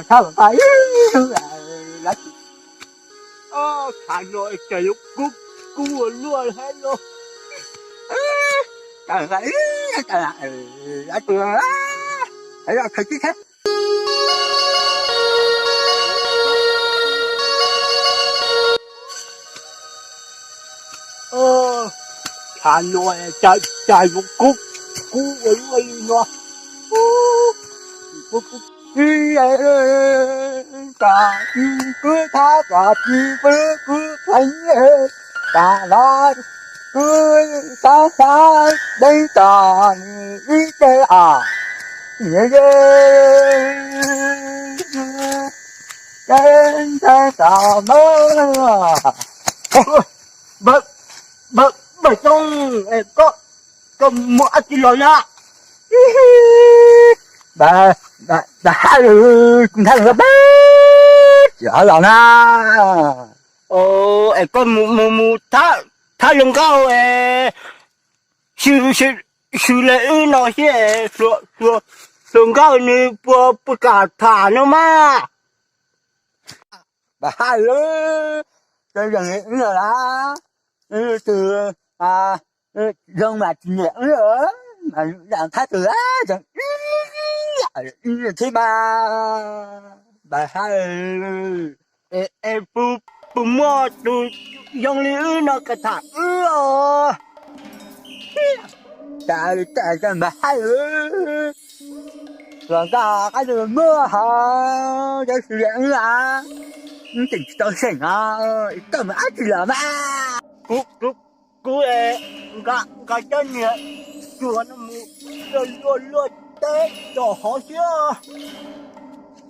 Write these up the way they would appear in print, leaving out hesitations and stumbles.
sao phải Hà Nội trời lúc cúp cua luôn hết luôn. trời ơi trời ơi đã chưa thấy ra thấy cái khác Hà Nội trời trời lúc cúp cua luôn luôn. cả cứ tha cả chi cứ thành cả nó cứ xa xa đây tròn đi chơi à nhớ trên thế sao mơ Bật bật bật trong có một cái rồi nha. bà hai cũng thấy là bé trở lại na Em có một thả lưng cao sự sự sự lệ nó sẽ lưng cao này bữa cả thả nó mà. bà hai bây giờ nghĩ là từ dân mà nhẹ nữa mà làm thái tử á chẳng thế bà hai Em phụ mua từ dòng lý nó cả thả trời bà hai rồi ta cái đường mưa hả cho sự kiện là tỉnh tôi醒à tầm ác thì là ma cú cả chân nhẹ chùa nó mu luôn té cho họ chưa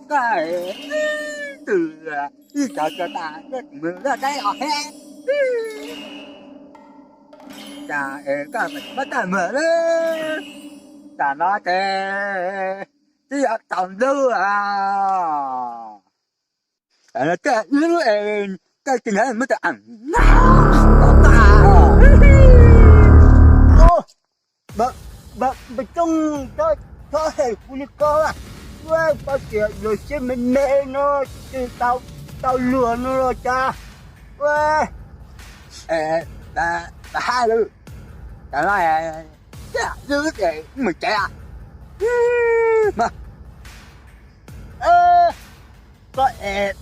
cái từ đi cho ta rất mưa ra đây ở he chà cái mình bắt tay mưa đấy chà nó thế đi ở tầm đâu à là cái lứa cái tình hình mới ăn bà trông cho hệ phụ nữ cơ à quê bao chuyện rồi xem mình mê nó chứ tao lừa nó rồi cha quê bà hai luôn trời ơi giữ cái mình chạy à mà có hệ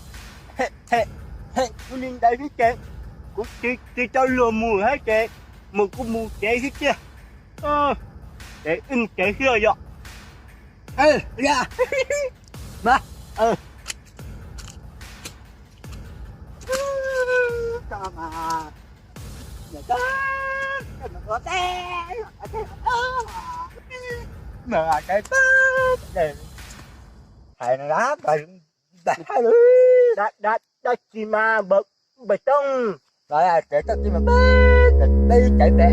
phụ nữ đây hết trơn cũng chỉ cho lừa mùi hết trơn mùi cũng mùi chạy hết chưa để chạy chưa vậy ra mà cho mà để có mà có té mà cái bớt để thầy nó đáp rồi hai đứa đã chỉ mà bờ tông rồi để tao chỉ mà bớt đi chạy về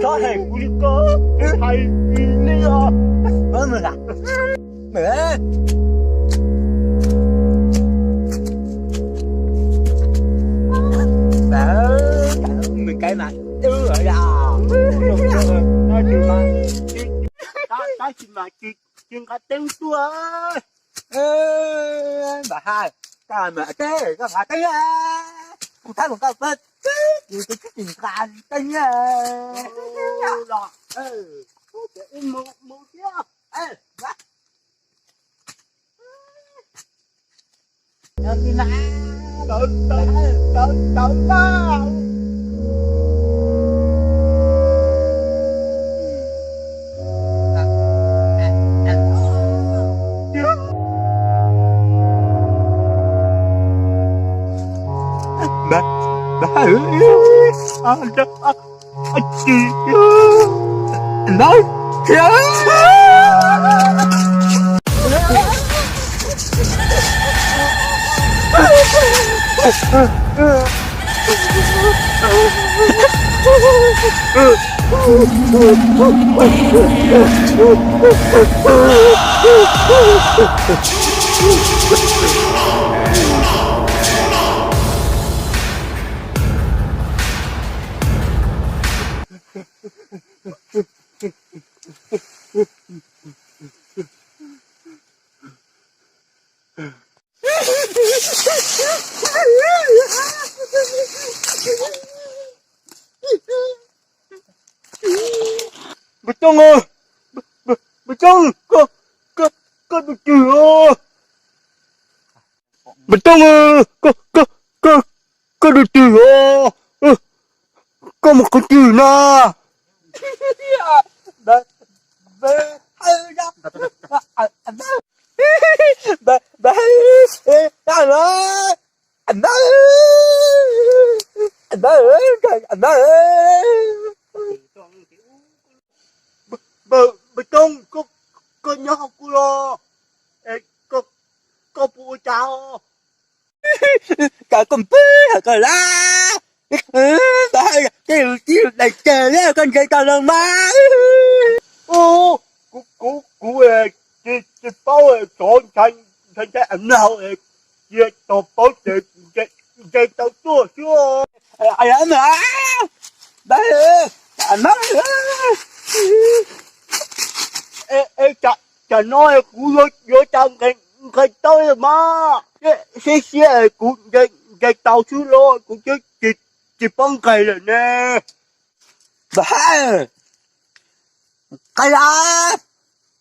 cho hệ phụ nữ cơ thầy đi rồi mình à mẹ mình cái mặt đưa rồi đó ta chỉ mà chuyện cả tiếng tua bà hai cái mà thế cái bà thế cũng thấy một cái vết gì cái chuyện càn tinh rồi mù chưa đi nè đợi tao bà chị nói bà Trông ơi, bà Trông, có được chưa? Bà Trông ơi, có được chưa? Có một con chữ nè. Bà anh nói anh nói Bà Trông, có nhớ học cô lo. Ê, có phụ cháu. cả con tí cả lá bà cái này chơi á con chơi tao lần má Ô, cú chỉ bao chọn thành cái ảnh nào về tổ bảo để tao tua chưa. ai ăn à bà anh nói Ê, chả nói cú vô trong cái tôi rồi mà. Xe cú cái tàu chú lo cú chứ chỉ băng cây rồi nè. bà cái lá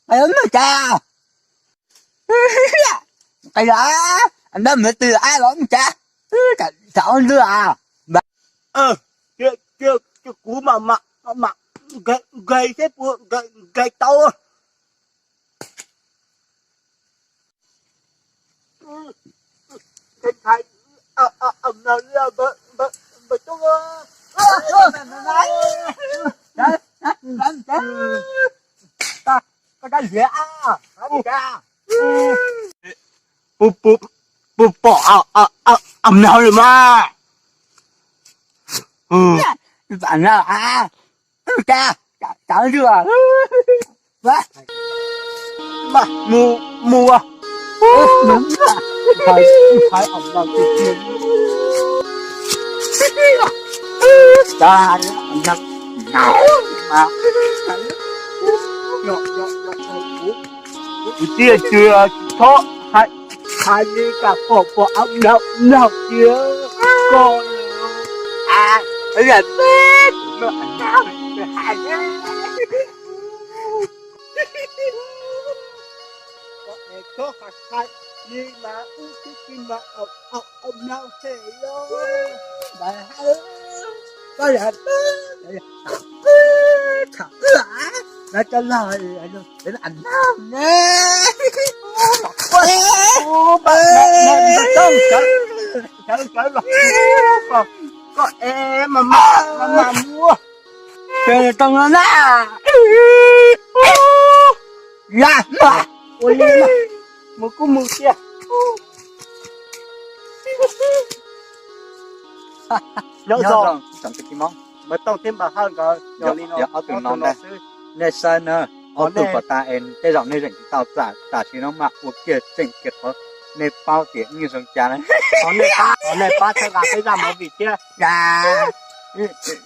ai ăn mà cha cái lá anh nói mẹ từ ai lắm cha sao anh đưa à Cái cú mà gây xếp gây tàu á. Cái thầy nào là bà Trông ơi. có cái gì à cha Bụp bỏ nào rồi mà. bạn nào à cha cháu chưa à Mà mù à. đúng là phải ông nào tuyệt nhiên cha ông nào nào mà Chưa thoát hai đi cả bỏ ông nào kia con à bây giờ biết nó anh nào hai có hạt hai nhưng mà mà ông nào thế đó. bà có là thật là nó trả lời để anh nam nè Bà Trông chở là có em mà mua trời tông nó nè ra mà ôi mà một cú mù kia nhớ rồi chọn cái món mà tao thêm bà hơn rồi giờ ở từ non đây nè sơn nè ở từ của ta em cái giọng này rảnh tao trả chỉ nó mặc một kia chỉnh kiệt thôi nè bao tiếng như giống cha đấy ở này ba theo gà cái rằm ở vị kia gà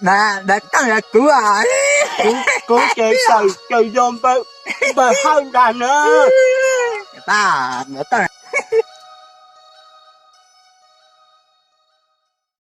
nè tăng là cứu à cứ chơi dồn bà hơn gà nữa ta nữa ta